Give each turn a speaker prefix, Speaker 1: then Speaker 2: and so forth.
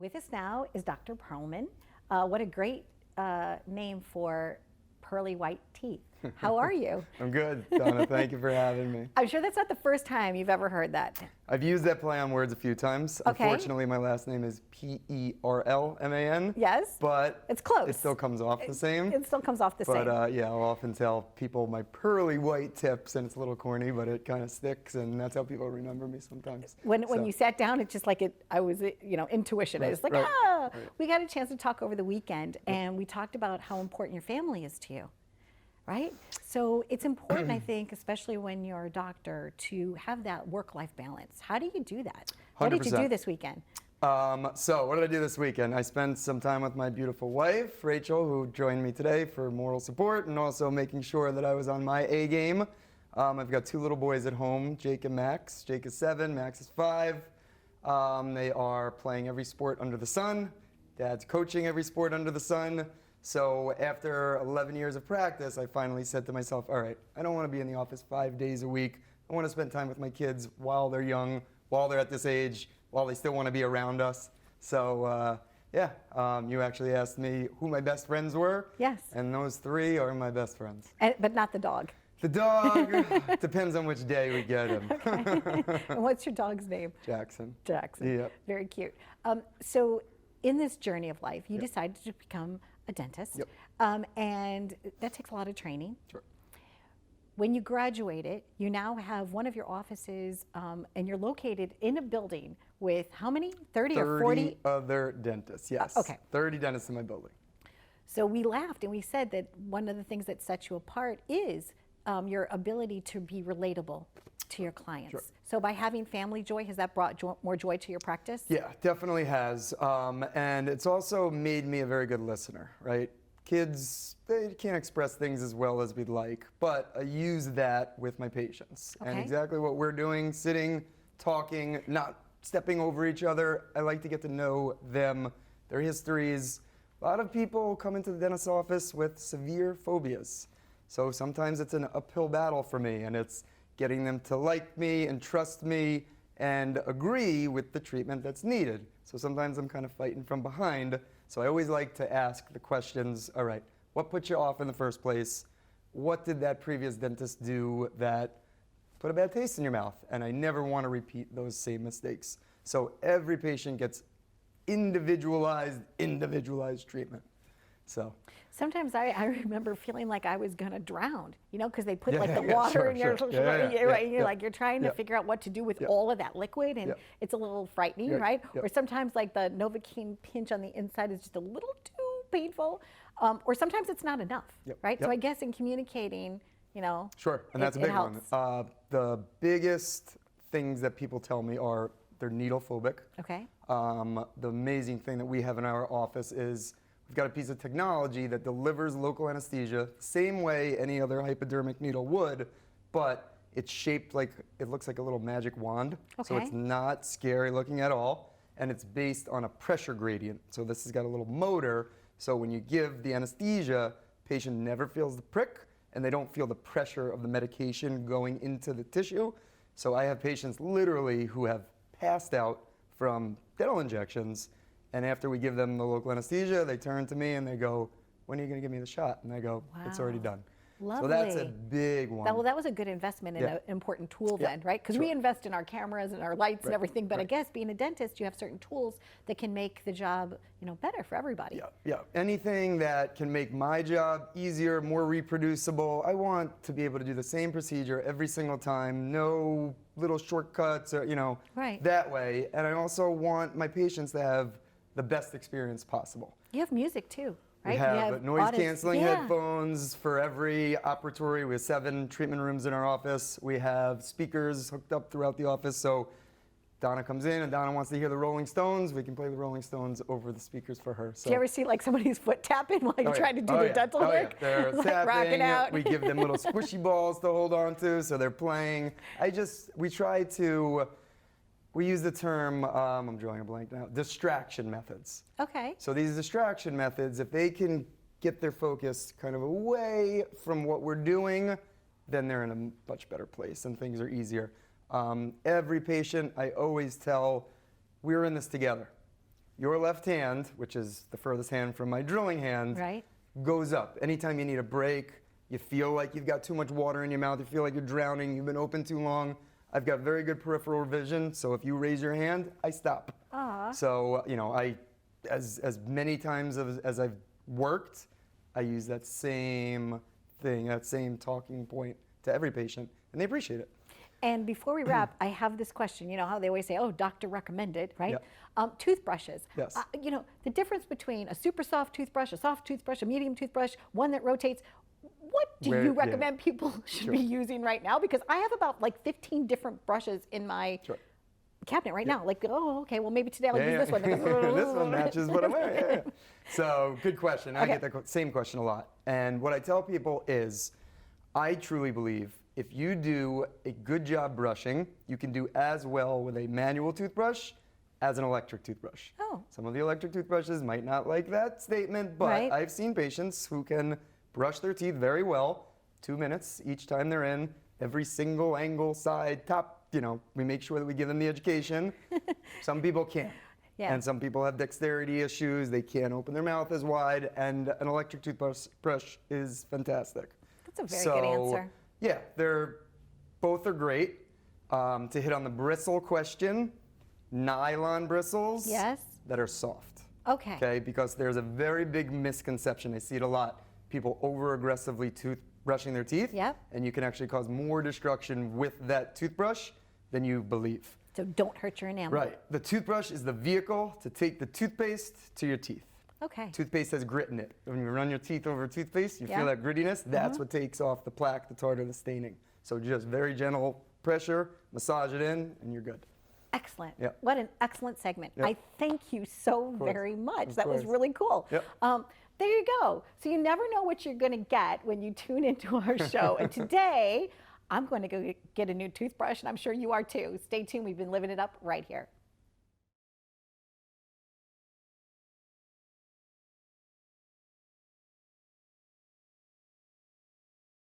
Speaker 1: With us now is Dr. Perlman. What a great name for pearly white teeth. How are you?
Speaker 2: I'm good, Donna. Thank you for having me.
Speaker 1: I'm sure that's not the first time you've ever heard that.
Speaker 2: I've used that play on words a few times.
Speaker 1: Okay.
Speaker 2: Unfortunately, my last name is Perlman.
Speaker 1: Yes.
Speaker 2: But
Speaker 1: it's close.
Speaker 2: It still comes off the same.
Speaker 1: It still comes off the same.
Speaker 2: But yeah, I'll often tell people my pearly white tips, and it's a little corny, but it kind of sticks, and that's how people remember me sometimes.
Speaker 1: When you sat down, it's just like I was, intuition.
Speaker 2: Right,
Speaker 1: I was like,
Speaker 2: right.
Speaker 1: We got a chance to talk over the weekend, and we talked about how important your family is to you. Right? So it's important, I think, especially when you're a doctor, to have that work-life balance. How do you do that?
Speaker 2: 100%.
Speaker 1: What did you do this weekend?
Speaker 2: So what did I do this weekend? I spent some time with my beautiful wife, Rachel, who joined me today for moral support and also making sure that I was on my A game. I've got two little boys at home, Jake and Max. Jake is 7, Max is 5. They are playing every sport under the sun. Dad's coaching every sport under the sun. So after 11 years of practice, I finally said to myself, all right, I don't want to be in the office 5 days a week. I want to spend time with my kids while they're young, while they're at this age, while they still want to be around us. So you actually asked me who my best friends were.
Speaker 1: Yes.
Speaker 2: And those 3 are my best friends.
Speaker 1: But not the dog.
Speaker 2: The dog, depends on which day we get him.
Speaker 1: Okay. And what's your dog's name?
Speaker 2: Jackson.
Speaker 1: Jackson.
Speaker 2: Yep.
Speaker 1: Very cute. So in this journey of life, you decided to become a dentist.
Speaker 2: Yep.
Speaker 1: And that takes a lot of training.
Speaker 2: Sure.
Speaker 1: When you graduated, you now have one of your offices, and you're located in a building with how many? 30 or 40?
Speaker 2: 30 other dentists, yes.
Speaker 1: Okay.
Speaker 2: 30 dentists in my building.
Speaker 1: So we laughed and we said that one of the things that sets you apart is your ability to be relatable to your clients.
Speaker 2: Sure.
Speaker 1: So by having family joy, has that brought more joy to your practice?
Speaker 2: Yeah, definitely has. And it's also made me a very good listener, right? Kids, they can't express things as well as we'd like, but I use that with my patients.
Speaker 1: Okay.
Speaker 2: And exactly what we're doing, sitting, talking, not stepping over each other. I like to get to know them, their histories. A lot of people come into the dentist's office with severe phobias. So sometimes it's an uphill battle for me, and it's getting them to like me and trust me and agree with the treatment that's needed. So sometimes I'm kind of fighting from behind. So I always like to ask the questions, all right, what put you off in the first place? What did that previous dentist do that put a bad taste in your mouth? And I never want to repeat those same mistakes. So every patient gets individualized treatment. So
Speaker 1: sometimes I remember feeling like I was gonna drown, because they put the
Speaker 2: yeah,
Speaker 1: water
Speaker 2: sure,
Speaker 1: in your,
Speaker 2: sure.
Speaker 1: and you're like, you're trying to figure out what to do with all of that liquid, and it's a little frightening, right? Or sometimes like the Novocaine pinch on the inside is just a little too painful, or sometimes it's not enough, right? So I guess in communicating,
Speaker 2: Sure, and that's a big one. The biggest things that people tell me are they're needlephobic.
Speaker 1: Okay.
Speaker 2: The amazing thing that we have in our office is we've got a piece of technology that delivers local anesthesia the same way any other hypodermic needle would, but it's shaped like, it looks like a little magic wand.
Speaker 1: Okay.
Speaker 2: So it's not scary looking at all, and it's based on a pressure gradient. So this has got a little motor, so when you give the anesthesia, patient never feels the prick, and they don't feel the pressure of the medication going into the tissue. So I have patients literally who have passed out from dental injections, and after we give them the local anesthesia, they turn to me and they go, when are you going to give me the shot? And I go, it's already done.
Speaker 1: Lovely.
Speaker 2: So that's a big one.
Speaker 1: Well, that was a good investment and an important tool then, right? Because we invest in our cameras and our lights and everything, but I guess being a dentist, you have certain tools that can make the job, better for everybody.
Speaker 2: Yeah. Anything that can make my job easier, more reproducible. I want to be able to do the same procedure every single time, no little shortcuts or, that way. And I also want my patients to have the best experience possible.
Speaker 1: You have music too, right?
Speaker 2: We have noise-canceling headphones for every operatory. We have 7 treatment rooms in our office. We have speakers hooked up throughout the office. So Donna comes in and Donna wants to hear the Rolling Stones. We can play the Rolling Stones over the speakers for her. So.
Speaker 1: Do you ever see like somebody's foot tapping while you're trying to do their dental work?
Speaker 2: They're
Speaker 1: like
Speaker 2: tapping.
Speaker 1: rocking out.
Speaker 2: We give them little squishy balls to hold on to, so they're playing. We use the term, I'm drawing a blank now, distraction methods.
Speaker 1: Okay.
Speaker 2: So these distraction methods, if they can get their focus kind of away from what we're doing, then they're in a much better place and things are easier. Every patient, I always tell, we're in this together. your left hand, which is the furthest hand from my drilling hand,
Speaker 1: Right.
Speaker 2: goes up. Anytime you need a break, you feel like you've got too much water in your mouth, you feel like you're drowning, you've been open too long, I've got very good peripheral vision, so if you raise your hand, I stop. So, you know, as many times as I've worked, I use that same thing, that same talking point to every patient, and they appreciate it.
Speaker 1: And before we wrap, I have this question. You know how they always say, oh, doctor recommended, right?
Speaker 2: Yep.
Speaker 1: Toothbrushes.
Speaker 2: Yes.
Speaker 1: You know, the difference between a super soft toothbrush, a soft toothbrush, a medium toothbrush, one that rotates, what do you recommend people should be using right now? Because I have about like 15 different brushes in my cabinet right now. Like, oh, okay, well maybe today I'll use this one.
Speaker 2: This one matches what I'm wearing. So good question. I get that same question a lot. And what I tell people is, I truly believe if you do a good job brushing, you can do as well with a manual toothbrush as an electric toothbrush.
Speaker 1: Oh.
Speaker 2: Some of the electric toothbrushes might not like that statement, but I've seen patients who can brush their teeth very well, 2 minutes each time they're in, every single angle, side, top, you know, we make sure that we give them the education. Some people can't. And some people have dexterity issues, they can't open their mouth as wide, and an electric toothbrush is fantastic.
Speaker 1: That's a very good answer.
Speaker 2: Yeah, both are great. To hit on the bristle question, nylon bristles that are soft. Okay, because there's a very big misconception. I see it a lot. People over-aggressively brushing their teeth, and you can actually cause more destruction with that toothbrush than you believe.
Speaker 1: So don't hurt your enamel.
Speaker 2: Right. The toothbrush is the vehicle to take the toothpaste to your teeth.
Speaker 1: Okay.
Speaker 2: Toothpaste has grit in it. When you run your teeth over toothpaste, you feel that grittiness. That's what takes off the plaque, the tartar, the staining. So just very gentle pressure, massage it in, and you're good.
Speaker 1: Excellent. What an excellent segment. I thank you so very much. That was really cool. There you go. So you never know what you're going to get when you tune into our show. And today, I'm going to go get a new toothbrush, and I'm sure you are too. Stay tuned. We've been living it up right here.